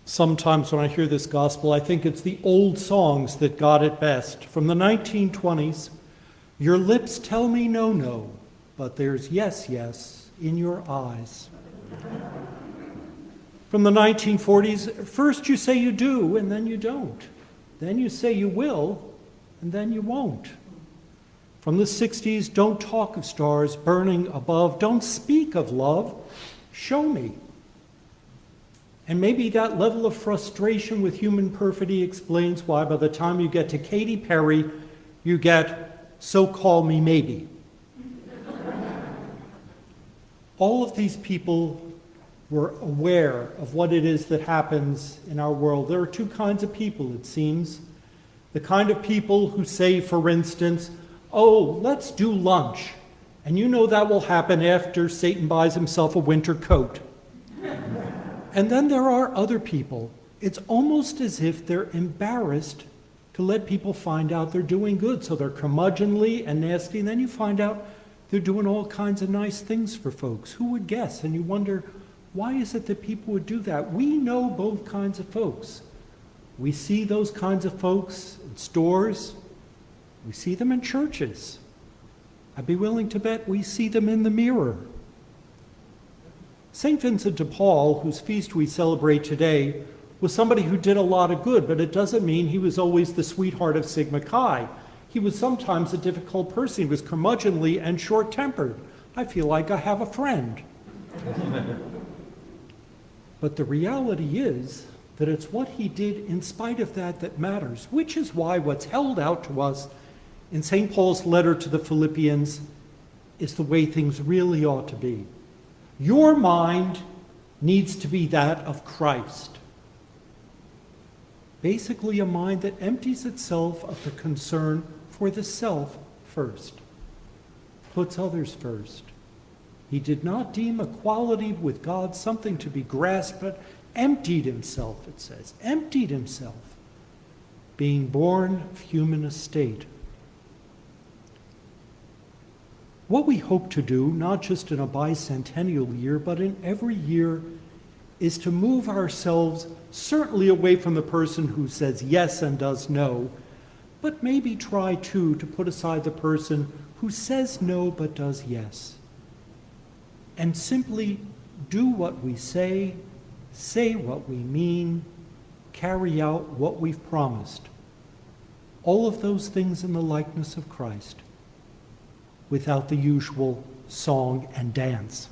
Sometimes when I hear this gospel, I think it's the old songs that got it best. From the 1920s, your lips tell me no, no, but there's yes, yes in your eyes. From the 1940s, first you say you do, and then you don't. Then you say you will, and then you won't. From the 60s, don't talk of stars burning above. Don't speak of love. Show me. And maybe that level of frustration with human perfidy explains why by the time you get to Katy Perry, you get So Call Me Maybe. All of these people were aware of what it is that happens in our world. There are two kinds of people, it seems. The kind of people who say, for instance, oh, let's do lunch. And you know that will happen after Satan buys himself a winter coat. And then there are other people. It's almost as if they're embarrassed to let people find out they're doing good. So they're curmudgeonly and nasty, and then you find out they're doing all kinds of nice things for folks. Who would guess? And you wonder, why is it that people would do that? We know both kinds of folks. We see those kinds of folks in stores. We see them in churches. I'd be willing to bet we see them in the mirror. St. Vincent de Paul, whose feast we celebrate today, was somebody who did a lot of good, but it doesn't mean he was always the sweetheart of Sigma Chi. He was sometimes a difficult person. He was curmudgeonly and short-tempered. I feel like I have a friend. But the reality is that it's what he did in spite of that that matters, which is why what's held out to us in St. Paul's letter to the Philippians is the way things really ought to be. Your mind needs to be that of Christ. Basically, a mind that empties itself of the concern for the self first, puts others first. He did not deem equality with God something to be grasped, but emptied himself, it says, emptied himself, being born of human estate. What we hope to do, not just in a bicentennial year, but in every year, is to move ourselves certainly away from the person who says yes and does no, but maybe try too to put aside the person who says no but does yes. And simply do what we say what we mean, carry out what we've promised. All of those things in the likeness of Christ, without the usual song and dance.